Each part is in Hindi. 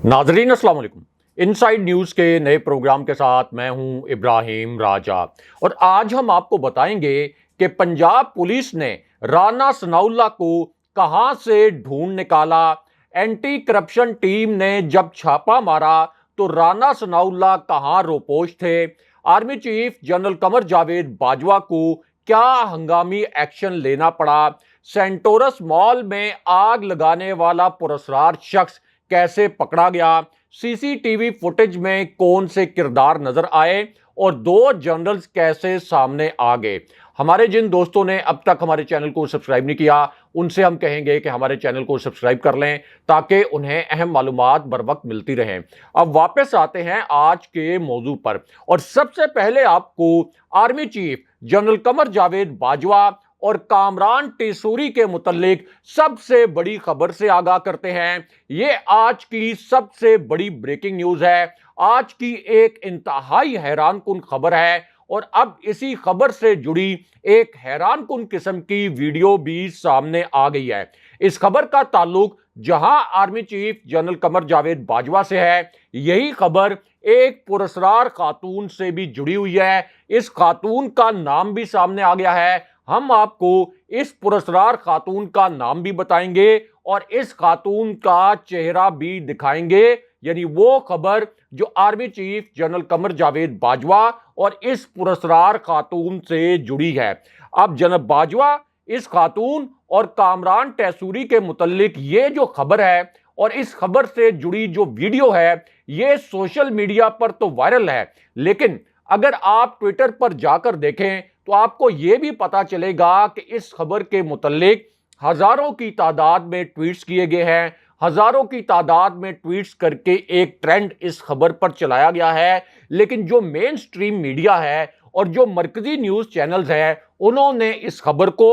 नाजरीन अस्सलाम वालेकुम। इनसाइड न्यूज़ के नए प्रोग्राम के साथ मैं हूं इब्राहिम राजा और आज हम आपको बताएंगे कि पंजाब पुलिस ने राना सनाउल्लाह को कहां से ढूंढ निकाला। एंटी करप्शन टीम ने जब छापा मारा तो राना सनाउल्लाह कहां रोपोश थे। Army chief general Qamar Javed Bajwa को क्या हंगामी एक्शन लेना पड़ा। सेंटोरस मॉल में आग लगाने वाला पुरस्कार शख्स कैसे पकड़ा गया। सीसीटीवी फुटेज में कौन से किरदार नजर आए और दो जनरल्स कैसे सामने आ गए। हमारे जिन दोस्तों ने अब तक हमारे चैनल को सब्सक्राइब नहीं किया उनसे हम कहेंगे कि हमारे चैनल को सब्सक्राइब कर लें ताकि उन्हें अहम मालूमात बर वक्त मिलती रहें। अब वापस आते हैं आज के मौजू पर और सबसे पहले आपको army chief general Qamar Javed Bajwa और कामरान टेसूरी के मुतल्लिक सबसे बड़ी खबर से आगाह करते हैं। ये आज की सबसे बड़ी ब्रेकिंग न्यूज है, आज की एक इंतहाई हैरानकुन खबर है और अब इसी खबर से जुड़ी एक हैरानकुन किस्म की वीडियो भी सामने आ गई है। इस खबर का ताल्लुक जहां army chief general Qamar Javed Bajwa से है, यही खबर एक पुरस्कार खातून से भी जुड़ी हुई है। इस खातून का नाम भी सामने आ गया है। हम आपको इस पुरस्कार खातून का नाम भी बताएंगे और इस खातून का चेहरा भी दिखाएंगे, यानी वो खबर जो army chief general Qamar Javed Bajwa और इस पुरस्कार खातून से जुड़ी है। अब जनाब बाजवा इस खातून और कामरान टेसूरी के मुतल्लिक ये जो खबर है और इस खबर से जुड़ी जो वीडियो है ये सोशल मीडिया पर तो वायरल है, लेकिन अगर आप ट्विटर पर जाकर देखें तो आपको यह भी पता चलेगा कि इस खबर के मुतल्लिक हजारों की तादाद में ट्वीट्स किए गए हैं। हजारों की तादाद में ट्वीट्स करके एक ट्रेंड इस खबर पर चलाया गया है, लेकिन जो मेन स्ट्रीम मीडिया है और जो मरकजी न्यूज चैनल्स हैं उन्होंने इस खबर को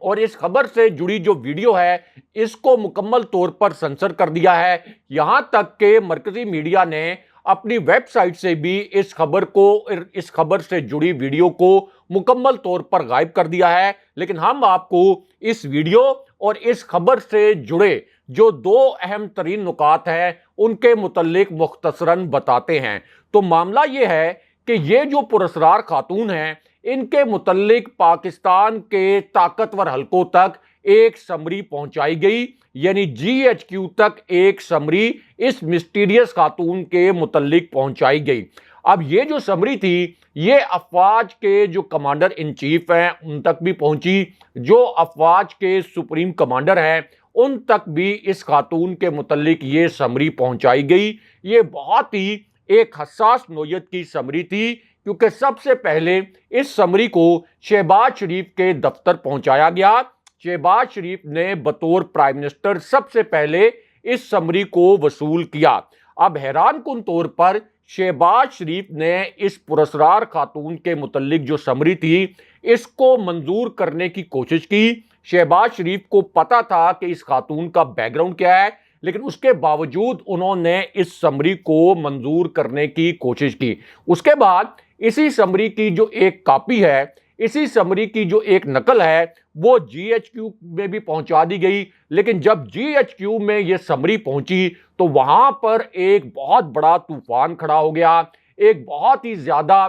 और इस खबर से जुड़ी जो वीडियो है इसको मुकम्मल तौर पर सेंसर कर दिया है। यहां तक के मरकजी मीडिया ने अपनी वेबसाइट से भी इस खबर से जुड़ी वीडियो को मुकम्मल तौर पर गायब कर दिया है। लेकिन हम आपको इस वीडियो और इस खबर से जुड़े जो दो अहम तरीन नुकात हैं उनके मुतल्लिक मुख्तसरन बताते हैं। तो मामला यह है कि ये जो पुरस्कार खातून हैं इनके मुतल्लिक पाकिस्तान के ताकतवर हलकों तक एक समरी पहुंचाई गई, यानी GHQ तक एक समरी इस मिस्टीरियस खातून के मुतल्लिक पहुंचाई गई। अब ये जो समरी थी ये अफवाज के जो कमांडर इन चीफ हैं उन तक भी पहुंची, जो अफवाज के सुप्रीम कमांडर हैं उन तक भी इस खातून के मुतल्लिक ये समरी पहुंचाई गई। ये बहुत ही एक हसास नोयत की समरी थी क्योंकि सबसे पहले इस समरी को शहबाज शरीफ के दफ्तर पहुंचाया गया। शहबाज शरीफ ने बतौर प्राइम मिनिस्टर सबसे पहले इस समरी को वसूल किया। अब हैरानकुन तौर पर शहबाज शरीफ ने इस पुरस्कार खातून के मुतल्लिक जो समरी थी इसको मंजूर करने की कोशिश की। शहबाज शरीफ को पता था कि इस खातून का बैकग्राउंड क्या है, लेकिन उसके बावजूद उन्होंने इस समरी को मंजूर करने की कोशिश की। उसके बाद इसी समरी की जो एक कॉपी है, इसी समरी की जो एक नकल है वो GHQ में भी पहुंचा दी गई। लेकिन जब GHQ में ये समरी पहुंची तो वहां पर एक बहुत बड़ा तूफान खड़ा हो गया, एक बहुत ही ज्यादा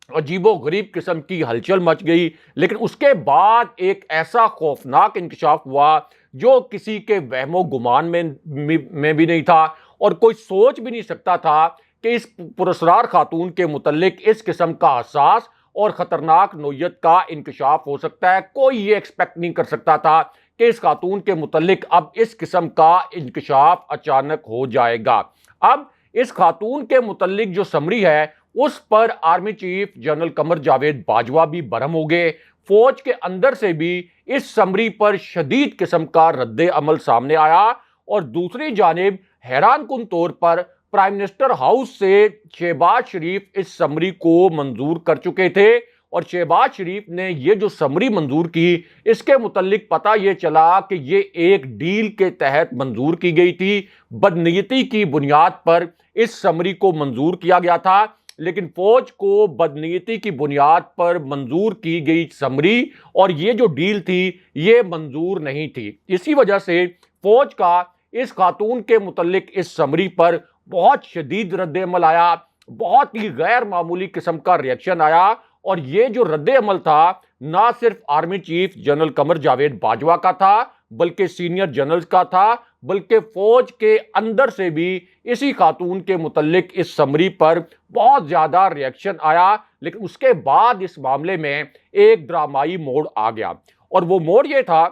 अजीबो-गरीब किस्म की हलचल मच गई। लेकिन उसके बाद एक ऐसा खौफनाक इंकशाफ हुआ जो किसी के वहमो गुमान में भी नहीं था और कोई सोच भी नहीं सकता था कि इस पुरस्कार खातून के मुतल्लिक इस किस्म का हसास और खतरनाक नोयत का इंकशाफ हो सकता है। कोई ये एक्सपेक्ट नहीं कर सकता था कि इस खातून के मुतल्लिक अब इस किस्म का इंकशाफ अचानक हो जाएगा। अब इस खातून के मुतल्लिक जो समरी है उस पर army chief general Qamar Javed Bajwa भी बरहम हो गए। फौज के अंदर से भी इस समरी पर शदीद किस्म का रद्द अमल सामने आया और दूसरी जानिब हैरानकुन तौर पर प्राइम मिनिस्टर हाउस से शहबाज शरीफ इस समरी को मंजूर कर चुके थे और शहबाज शरीफ ने ये जो समरी मंजूर की इसके मुतल्लिक पता ये चला कि ये एक डील के तहत मंजूर की गई थी। बदनीयती की बुनियाद पर इस समरी को मंजूर किया गया था, लेकिन फौज को बदनीयती की बुनियाद पर मंजूर की गई समरी और ये जो डील थी ये मंजूर नहीं थी। इसी वजह से फौज का इस खातून के मुतल्लिक इस समरी पर बहुत शदीद रद्द-ए-अमल आया, बहुत ही गैर मामूली किस्म का रिएक्शन आया। और ये जो रद्द-ए-अमल था, ना सिर्फ army chief general Qamar Javed Bajwa का था, बल्कि सीनियर जनरल्स का था, बल्कि फौज के अंदर से भी इसी खातून के मुतल्लिक इस समरी पर बहुत ज्यादा रिएक्शन आया। लेकिन उसके बाद इस मामले में एक ड्रामाई मोड़ आ गया, और वो मोड़ ये था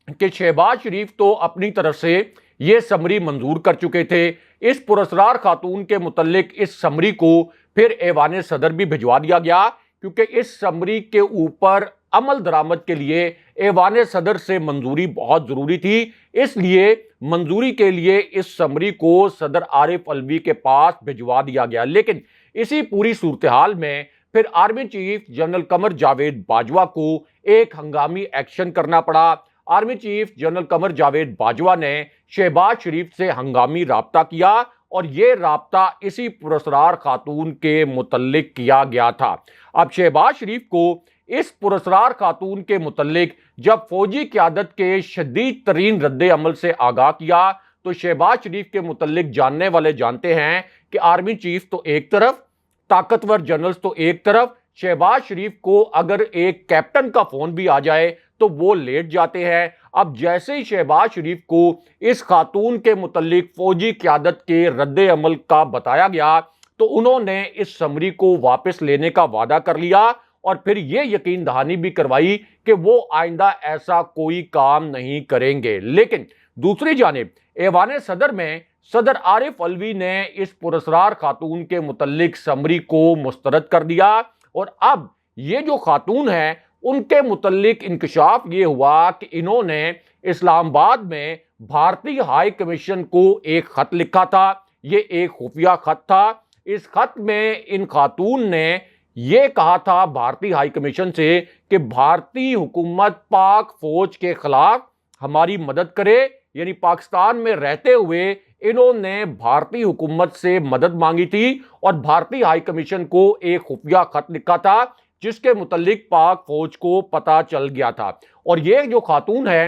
कि शहबाज शरीफ तो अपनी तरफ से ये समरी मंजूर कर चुके थे। इस पुरस्कार खातून के मुतल्लिक इस समरी को फिर ऐवान सदर भी भिजवा दिया गया, क्योंकि इस समरी के ऊपर अमल दरामद के लिए ऐवान सदर से मंजूरी बहुत जरूरी थी। इसलिए मंजूरी के लिए इस समरी को सदर आरिफ अलवी के पास भिजवा दिया गया। लेकिन इसी पूरी सूरत हाल में फिर army chief general Qamar Javed Bajwa को एक हंगामी एक्शन करना पड़ा। Army chief general Qamar Javed Bajwa ने शहबाज शरीफ से हंगामी राब्ता किया, और ये राब्ता इसी पुरस्कार खातून के मुतल्लिक किया गया था। अब शहबाज शरीफ को इस पुरस्कार खातून के मुतल्लिक जब फौजी क़यादत के शदीद तरीन रद्द अमल से आगाह किया, तो शहबाज शरीफ के मुतल्लिक जानने वाले जानते हैं कि आर्मी चीफ तो एक तरफ, ताकतवर जनरल्स तो एक तरफ, शहबाज शरीफ को अगर एक कैप्टन का फोन भी आ जाए तो वो लेट जाते हैं। अब जैसे ही शहबाज शरीफ को इस खातून के मुतल्लिक फौजी क़यादत के रद्द अमल का बताया गया, तो उन्होंने इस समरी को वापस लेने का वादा कर लिया, और फिर ये यकीन दहानी भी करवाई कि वो आइंदा ऐसा कोई काम नहीं करेंगे। लेकिन दूसरी जानिब ऐवान सदर में सदर आरिफ अलवी ने इस पुरस्कार खातून के मुतल्लिक समरी को मुस्तरद कर दिया, और अब ये जो खातून है उनके मुतल्लिक इंकशाफ ये हुआ कि इन्होंने इस्लामाबाद में भारतीय हाई कमीशन को एक खत लिखा था। ये एक खुफिया खत था। इस खत में इन खातून ने ये कहा था भारतीय हाई कमीशन से कि भारतीय हुकूमत पाक फौज के खिलाफ हमारी मदद करे, यानी पाकिस्तान में रहते हुए इन्होंने भारतीय हुकूमत से मदद मांगी थी, और भारतीय हाई कमीशन को एक खुफिया खत लिखा था जिसके मुतल्लिक पाक फौज को पता चल गया था। और ये जो खातून है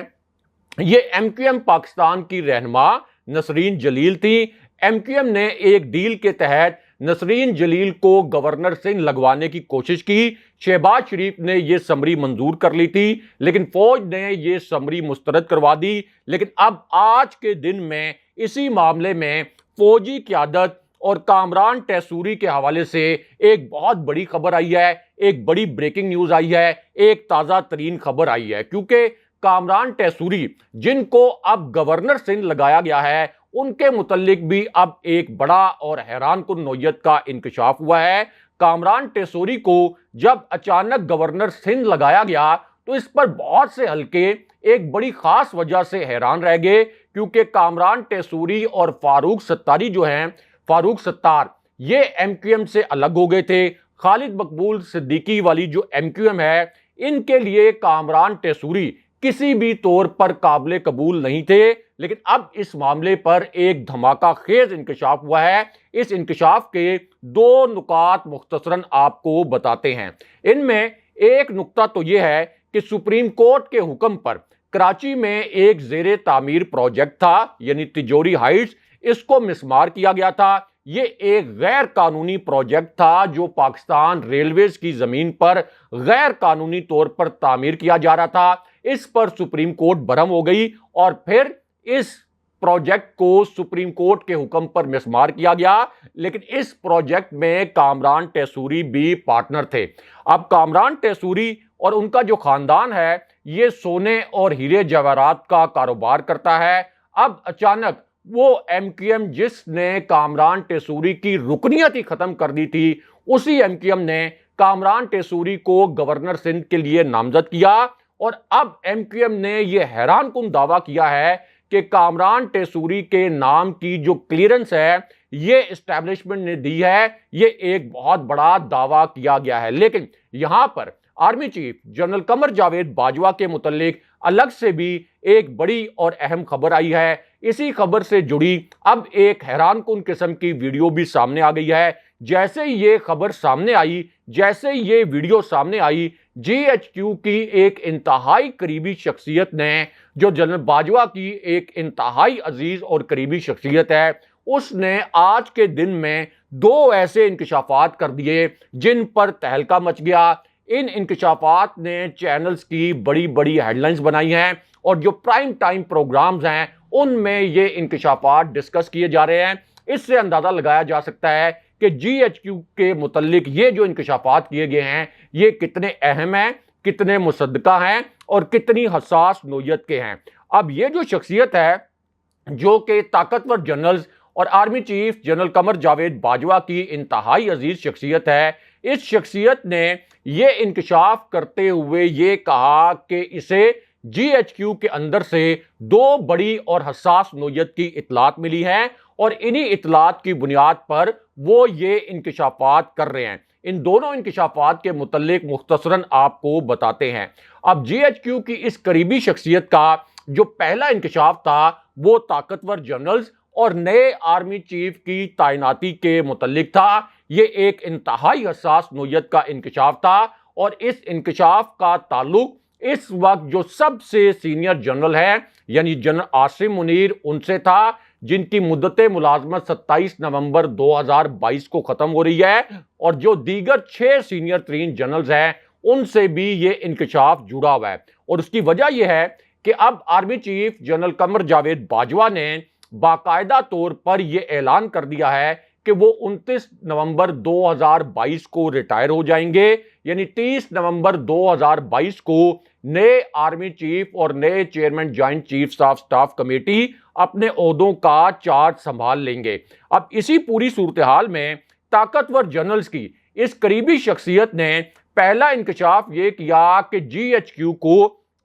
ये MQM पाकिस्तान की रहनुमा नसरीन जलील थी। MQM ने एक डील के तहत नसरीन जलील को गवर्नर सिंह लगवाने की कोशिश की। शहबाज शरीफ ने यह समरी मंजूर कर ली थी, लेकिन फौज ने यह समरी मुस्तरद करवा दी। लेकिन अब आज के दिन में इसी मामले में फौजी क़यादत और कामरान तैसूरी के हवाले से एक बहुत बड़ी खबर आई है, एक बड़ी ब्रेकिंग न्यूज आई है, एक ताज़ा तरीन खबर आई है। क्योंकि कामरान तैसूरी जिनको अब गवर्नर सिंह लगाया गया है, उनके मुतल्लिक भी अब एक बड़ा और हैरानकुन नौयत का इंकशाफ हुआ है। कामरान तैसूरी को जब अचानक गवर्नर सिंध लगाया गया तो इस पर बहुत से हल्के एक बड़ी खास वजह से हैरान रह गए, क्योंकि कामरान तैसूरी और फारूक सत्तारी जो हैं, फारूक सत्तार, ये MQM से अलग हो गए थे। खालिद मकबूल सिद्दीकी वाली जो MQM है, इनके लिए कामरान तैसूरी किसी भी तौर पर काबिल कबूल नहीं थे। लेकिन अब इस मामले पर एक धमाका खेज इंकशाफ हुआ है। इस इंकशाफ के दो नुकात मुख्तसरन आपको बताते हैं। इनमें एक नुक्ता तो यह है कि सुप्रीम कोर्ट के हुक्म पर कराची में एक ज़ेरे तामीर प्रोजेक्ट था, यानी तिजोरी हाइट्स, इसको मिसमार किया गया था। ये एक गैर कानूनी प्रोजेक्ट था जो पाकिस्तान रेलवेज की जमीन पर गैर कानूनी तौर पर तामीर किया जा रहा था। इस पर सुप्रीम कोर्ट बरहम हो गई और फिर इस प्रोजेक्ट को सुप्रीम कोर्ट के हुक्म पर मिसमार किया गया। लेकिन इस प्रोजेक्ट में कामरान तैसूरी भी पार्टनर थे। अब कामरान तैसूरी और उनका जो खानदान है, ये सोने और हीरे जवाहरात का कारोबार करता है। अब अचानक वो MQM जिसने कामरान तैसूरी की रुकनियत ही खत्म कर दी थी, उसी MQM ने कामरान तैसूरी को गवर्नर सिंध के लिए नामजद किया। और अब MQM ने यह हैरानकुन दावा किया है कि कामरान तैसूरी के नाम की जो क्लियरेंस है, ये एस्टैब्लिशमेंट ने दी है। ये एक बहुत बड़ा दावा किया गया है। लेकिन यहां पर army chief general Qamar Javed Bajwa के मुतल्लिक अलग से भी एक बड़ी और अहम खबर आई है। इसी खबर से जुड़ी अब एक हैरानकुन किस्म की वीडियो भी सामने आ गई है। जैसे ही ये खबर सामने आई, जैसे ही ये वीडियो सामने आई, जीएचक्यू की एक इंतहाई करीबी शख्सियत ने, जो जनरल बाजवा की एक इंतहाई अजीज और करीबी शख्सियत है, उसने आज के दिन में दो ऐसे इंकशाफात कर दिए जिन पर तहलका मच गया। इन इंकशाफात ने चैनल्स की बड़ी बड़ी हेडलाइंस बनाई हैं और जो प्राइम टाइम प्रोग्राम्स हैं उनमें ये इंकशाफात डिस्कस किए जा रहे हैं। इससे अंदाजा लगाया जा सकता है कि जीएचक्यू के मुतल्लिक ये जो इंकशाफात किए गए हैं ये कितने अहम हैं, कितने मुसद्दका हैं और कितनी हसास नोयत के हैं। अब ये जो शख्सियत है, जो कि ताकतवर जनरल्स और army chief general Qamar Javed Bajwa की इंतहाई अजीज शख्सियत है, इस शख्सियत ने ये इंकशाफ करते हुए ये कहा कि इसे जीएचक्यू के अंदर से दो बड़ी और हसास नोयत की इतलात मिली है और इन्हीं इतलात की बुनियाद पर वो ये इंकशाफात कर रहे हैं। इन दोनों इंकशाफात के मुतल्लिक मुख्तसरन आपको बताते हैं। अब जीएचक्यू की इस करीबी शख्सियत का जो पहला इंकशाफ था वो ताकतवर जनरल्स और नए आर्मी चीफ की तैनाती के मुतल्लिक था। ये एक इंतहाई हसास नोयत का इंकशाफ था और इस इंकशाफ का ताल्लुक इस वक्त जो सबसे सीनियर जनरल है यानी जनरल आसिम मुनीर उनसे था, जिनकी मुद्दत मुलाजमत 27 नवंबर 2022 को खत्म हो रही है, और जो दीगर 6 सीनियर तरीन जनरल्स हैं उनसे भी ये इंकशाफ जुड़ा हुआ है। और उसकी वजह यह है कि अब army chief general Qamar Javed Bajwa ने बाकायदा तौर पर यह ऐलान कर दिया है कि वो 29 नवंबर 2022 को रिटायर हो जाएंगे, यानी 30 नवंबर 2022 को नए आर्मी चीफ और नए chairman joint chiefs of staff committee अपने ओहदों का चार्ज संभाल लेंगे। अब इसी पूरी सूरत हाल में ताकतवर जनरल्स की इस करीबी शख्सियत ने पहला इंकशाफ ये किया कि जीएचक्यू को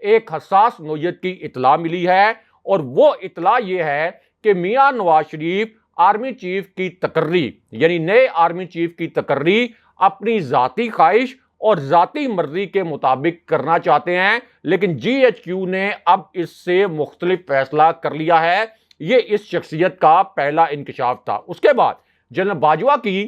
एक हसास नोयत की इतला मिली है और वो इतला ये है कि मियां नवाज शरीफ आर्मी चीफ की तकर्री यानी नए आर्मी चीफ की तकर्री अपनी जाती ख्वाहिश और जाती मर्जी के मुताबिक करना चाहते हैं, लेकिन जीएचक्यू ने अब इससे मुख्तलिफ फैसला कर लिया है। ये इस शख्सियत का पहला इंकशाफ था। उसके बाद जनरल बाजवा की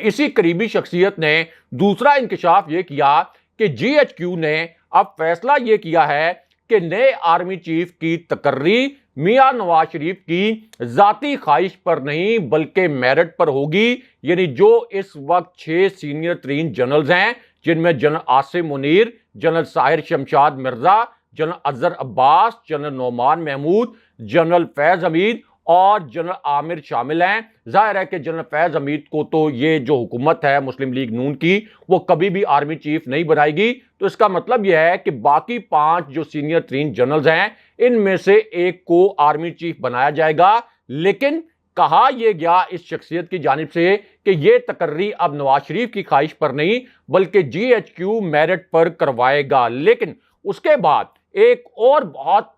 इसी करीबी शख्सियत ने दूसरा इंकशाफ ये किया कि जीएचक्यू ने अब फैसला ये किया है कि नए आर्मी चीफ की तकर्री मियां नवाज शरीफ की जाती ख्वाहिश पर नहीं बल्कि मेरिट पर होगी। यानी जो इस वक्त 6 सीनियर तरीन जनरल्स हैं, जिनमें general Asim Munir, general Sahir Shamshad Mirza, general Azhar Abbas, general Noman Mahmood, general Faiz Hameed और जनरल आमिर शामिल हैं। जाहिर है कि जनरल फैज हमीद को तो ये जो हुकूमत है मुस्लिम लीग नून की वो कभी भी आर्मी चीफ नहीं बनाएगी, तो इसका मतलब यह है कि बाकी 5 जो सीनियर तरीन जनरल्स हैं इनमें से एक को आर्मी चीफ बनाया जाएगा। लेकिन कहा यह गया इस शख्सियत की जानिब से कि यह तकर्री अब नवाज शरीफ की ख्वाहिश पर नहीं बल्कि जीएचक्यू मेरिट पर करवाएगा। लेकिन उसके बाद एक और बहुत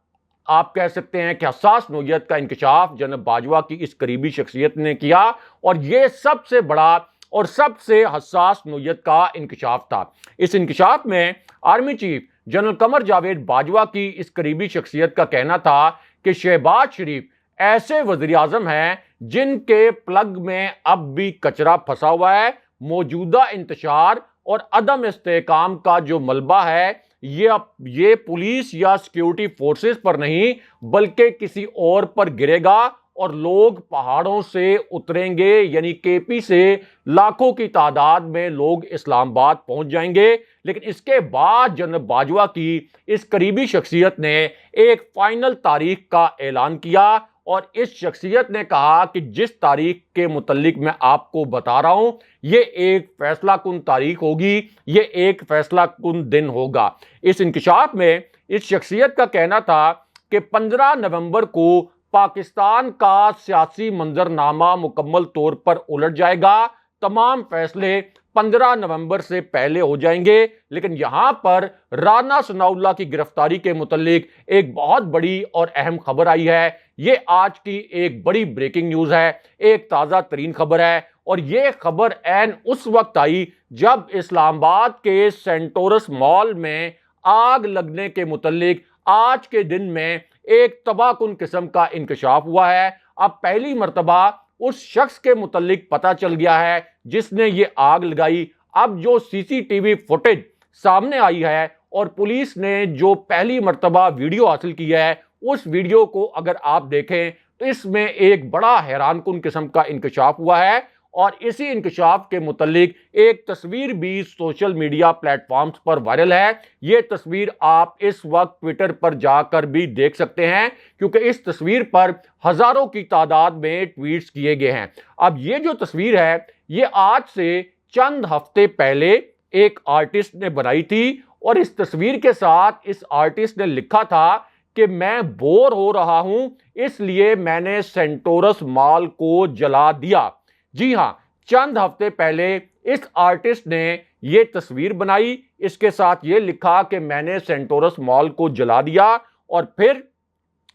आप कह सकते हैं कि हसास नोयत का इंकशाफ जनरल बाजवा की इस करीबी शख्सियत ने किया और यह सबसे बड़ा और सबसे हसास नोयत का इंकशाफ था। इस इंकशाफ में army chief general Qamar Javed Bajwa की इस करीबी शख्सियत का कहना था कि शहबाज शरीफ ऐसे वज़ीर आज़म हैं जिनके प्लग में अब भी कचरा फंसा हुआ है। मौजूदा इंतशार और अदम इस्तेहकाम का जो मलबा है ये पुलिस या सिक्योरिटी फोर्सेस पर नहीं बल्कि किसी और पर गिरेगा और लोग पहाड़ों से उतरेंगे, यानी केपी से लाखों की तादाद में लोग इस्लामाबाद पहुंच जाएंगे। लेकिन इसके बाद जनरल बाजवा की इस करीबी शख्सियत ने एक फाइनल तारीख का ऐलान किया और इस शख्सियत ने कहा कि जिस तारीख के मुतल्लिक मैं आपको बता रहा हूं ये एक फैसला कुन तारीख होगी, ये एक फैसला कुन दिन होगा। इस इंकशाफ में इस शख्सियत का कहना था कि 15 नवंबर को पाकिस्तान का सियासी मंजरनामा मुकम्मल तौर पर उलट जाएगा। तमाम फैसले 15 नवंबर से पहले हो जाएंगे। लेकिन यहां पर राना सनाउल्लाह की गिरफ्तारी के मुतल्लिक एक बहुत बड़ी और अहम खबर आई है। ये आज की एक बड़ी ब्रेकिंग न्यूज है, एक ताज़ा तरीन खबर है और ये खबर ऐन उस वक्त आई जब इस्लामाबाद के सेंटोरस मॉल में आग लगने के मुतल्लिक आज के दिन में एक तबाहकुन किस्म का इंकशाफ हुआ है। अब पहली मर्तबा उस शख्स के मुतल्लिक पता चल गया है जिसने ये आग लगाई। अब जो सीसीटीवी फुटेज सामने आई है और पुलिस ने जो पहली मर्तबा वीडियो हासिल की है, उस वीडियो को अगर आप देखें तो इसमें एक बड़ा हैरानकुन किस्म का इंकशाफ हुआ है। और इसी इंकशाफ के मुतल्लिक एक तस्वीर भी सोशल मीडिया प्लेटफॉर्म्स पर वायरल है। ये तस्वीर आप इस वक्त ट्विटर पर जाकर भी देख सकते हैं, क्योंकि इस तस्वीर पर हजारों की तादाद में ट्वीट्स किए गए हैं। अब ये जो तस्वीर है, ये आज से चंद हफ्ते पहले एक आर्टिस्ट ने बनाई थी और इस तस्वीर के साथ इस आर्टिस्ट ने लिखा था कि मैं बोर हो रहा हूं, इसलिए मैंने सेंटोरस मॉल को जला दिया। जी हां, चंद हफ्ते पहले इस आर्टिस्ट ने यह तस्वीर बनाई, इसके साथ यह लिखा कि मैंने सेंटोरस मॉल को जला दिया। और फिर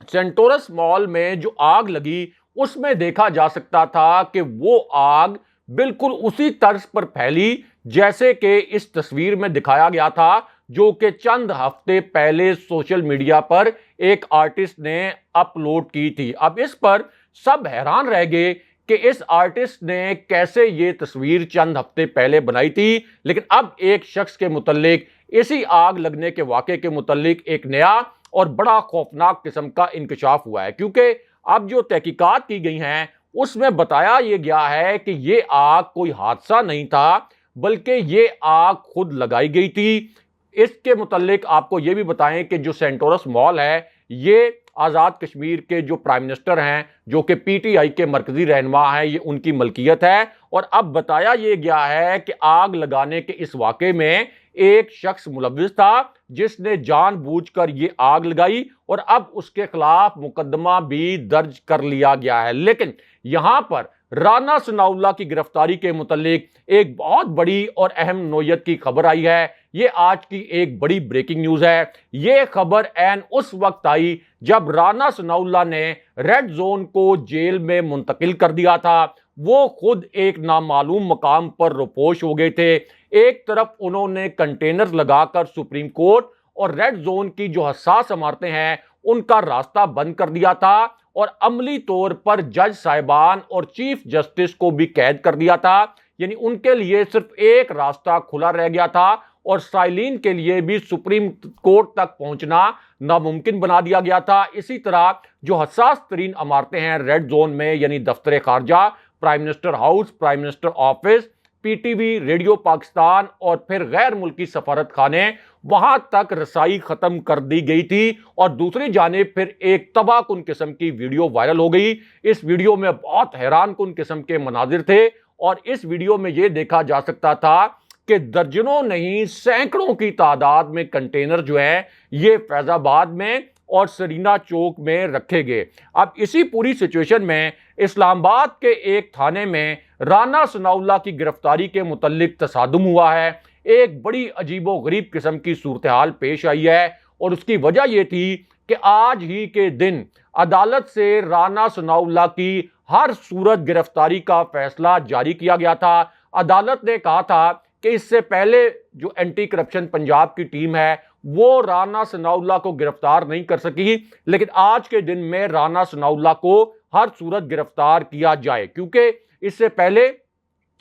सेंटोरस मॉल में जो आग लगी उसमें देखा जा सकता था कि वो आग बिल्कुल उसी तर्ज पर फैली जैसे कि इस तस्वीर में दिखाया गया था, जो कि चंद हफ्ते पहले सोशल मीडिया पर एक आर्टिस्ट ने अपलोड की थी। अब इस पर सब हैरान रह गए कि इस आर्टिस्ट ने कैसे ये तस्वीर चंद हफ्ते पहले बनाई थी। लेकिन अब एक शख्स के मुतल्लिक, इसी आग लगने के वाक़े के मुतल्लिक एक नया और बड़ा खौफनाक किस्म का इंकशाफ हुआ है, क्योंकि अब जो तहकीकात की गई हैं उसमें बताया यह गया है कि ये आग कोई हादसा नहीं था, बल्कि ये आग खुद लगाई गई थी। इसके मुतल्लिक आपको ये भी बताएं कि जो सेंटोरस मॉल है, ये आज़ाद कश्मीर के जो प्राइम मिनिस्टर हैं, जो कि पीटीआई के मरकजी रहनुमा हैं, ये उनकी मलकियत है। और अब बताया यह गया है कि आग लगाने के इस वाक़े में एक शख्स मुलव्विस था जिसने जानबूझकर ये आग लगाई और अब उसके खिलाफ मुकदमा भी दर्ज कर लिया गया है। लेकिन यहां पर राना सनाउल्लाह की गिरफ्तारी के मुतल्लिक एक बहुत बड़ी और अहम नोयत की खबर आई है। ये आज की एक बड़ी ब्रेकिंग न्यूज है। ये खबर ऐन उस वक्त आई जब राना सनाउल्लाह ने रेड जोन को जेल में मुंतकिल कर दिया था। वो खुद एक नामालूम मकाम पर रुपोश हो गए थे। एक तरफ उन्होंने कंटेनर लगाकर सुप्रीम कोर्ट और रेड जोन की जो हसास इमारतें हैं उनका रास्ता बंद कर दिया था और अमली तौर पर जज साहिबान और चीफ जस्टिस को भी कैद कर दिया था। यानी उनके लिए सिर्फ एक रास्ता खुला रह गया था और साइलिन के लिए भी सुप्रीम कोर्ट तक पहुंचना नामुमकिन बना दिया गया था। इसी तरह जो हसास तरीन इमारतें हैं रेड जोन में, यानी दफ्तर खारजा, prime minister house, prime minister office, PTV, radio Pakistan और फिर गैर मुल्की सफारत खाने, वहां तक रसाई खत्म कर दी गई थी। और दूसरी जानिब फिर एक तबाहकुन किस्म की वीडियो वायरल हो गई। इस वीडियो में बहुत हैरानकुन किस्म के मनाजिर थे और इस वीडियो में यह देखा जा सकता था कि दर्जनों नहीं सैकड़ों की तादाद में कंटेनर जो है ये फैजाबाद में और सरीना चौक में रखे गए। अब इसी पूरी सिचुएशन में इस्लामाबाद के एक थाने में राना सनाउल्लाह की गिरफ्तारी के मुतल्लिक तसादुम हुआ है। एक बड़ी अजीबो गरीब किस्म की सूरत हाल पेश आई है और उसकी वजह यह थी कि आज ही के दिन अदालत से राना सनाउल्लाह की हर सूरत गिरफ्तारी का फैसला जारी किया गया था। अदालत ने कहा था कि इससे पहले जो एंटी करप्शन पंजाब की टीम है वो राना सनाउल्लाह को गिरफ्तार नहीं कर सकी, लेकिन आज के दिन में राना सनाउल्लाह को हर सूरत गिरफ्तार किया जाए, क्योंकि इससे पहले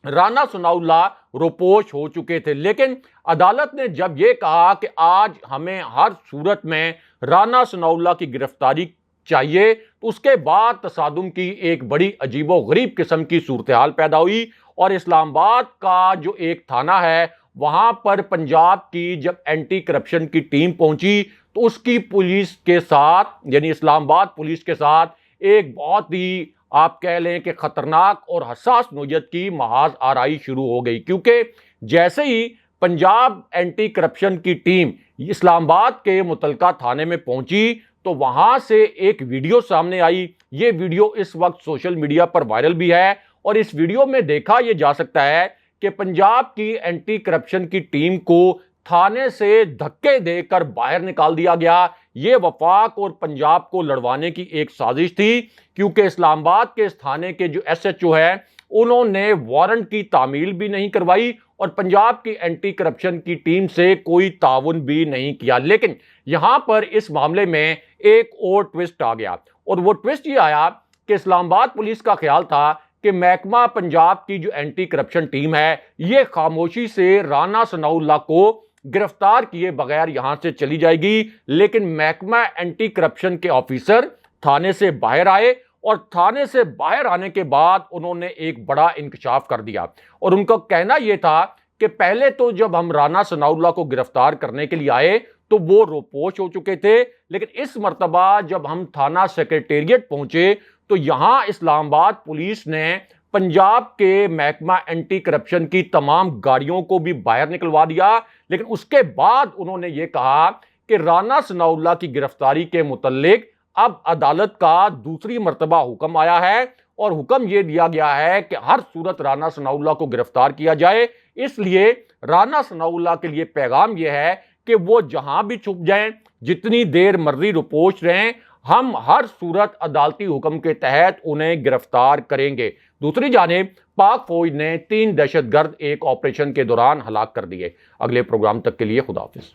राना सनाउल्लाह रुपोश हो चुके थे। लेकिन अदालत ने जब यह कहा कि आज हमें हर सूरत में राना सनाउल्लाह की गिरफ्तारी चाहिए, तो उसके बाद तसादुम की एक बड़ी अजीबो गरीब किस्म की सूरत हाल पैदा हुई और इस्लामाबाद का जो एक थाना है वहां पर पंजाब की जब एंटी करप्शन की टीम पहुंची तो उसकी पुलिस के साथ, यानी इस्लामाबाद पुलिस के साथ एक बहुत ही आप कह लें कि खतरनाक और हसास नोयत की महाज आराई शुरू हो गई, क्योंकि जैसे ही पंजाब एंटी करप्शन की टीम इस्लामाबाद के मुतलका थाने में पहुंची तो वहां से एक वीडियो सामने आई। ये वीडियो इस वक्त सोशल मीडिया पर वायरल भी है और इस वीडियो में देखा यह जा सकता है कि पंजाब की एंटी करप्शन की टीम को थाने से धक्के देकर बाहर निकाल दिया गया। यह वफाक और पंजाब को लड़वाने की एक साजिश थी, क्योंकि इस्लामाबाद के इस थाने के जो एसएचओ है उन्होंने वारंट की तामील भी नहीं करवाई और पंजाब की एंटी करप्शन की टीम से कोई ताउन भी नहीं किया। लेकिन यहां पर इस मामले में एक और ट्विस्ट आ गया, और वो ट्विस्ट ये आया कि इस्लामाबाद पुलिस का ख्याल था कि महकमा पंजाब की जो एंटी करप्शन टीम है ये खामोशी से राना सनाउल्लाह को गिरफ्तार किए बगैर यहां से चली जाएगी। लेकिन महकमा एंटी करप्शन के ऑफिसर थाने से बाहर आए, और थाने से बाहर आने के बाद उन्होंने एक बड़ा इंकशाफ कर दिया, और उनका कहना यह था कि पहले तो जब हम राना सनाउल्लाह को गिरफ्तार करने के लिए आए तो वो रोपोश हो चुके थे, लेकिन इस मर्तबा जब हम थाना सेक्रेटेरिएट पहुंचे तो यहां इस्लामाबाद पुलिस ने पंजाब के महकमा एंटी करप्शन की तमाम गाड़ियों को भी बाहर निकलवा दिया। लेकिन उसके बाद उन्होंने ये कहा कि राना सनाउल्लाह की गिरफ्तारी के मुतल्लिक अब अदालत का दूसरी मर्तबा हुक्म आया है, और हुक्म यह दिया गया है कि हर सूरत राना सनाउल्लाह को गिरफ्तार किया जाए। इसलिए राना सनाउल्लाह के लिए पैगाम यह है कि वो जहां भी छुप जाएं, जितनी देर मर्जी रुपोश रहें, हम हर सूरत अदालती हुक्म के तहत उन्हें गिरफ्तार करेंगे। दूसरी जानिब पाक फौज ने 3 दहशतगर्द एक ऑपरेशन के दौरान हलाक कर दिए। अगले प्रोग्राम तक के लिए खुदा हाफिज।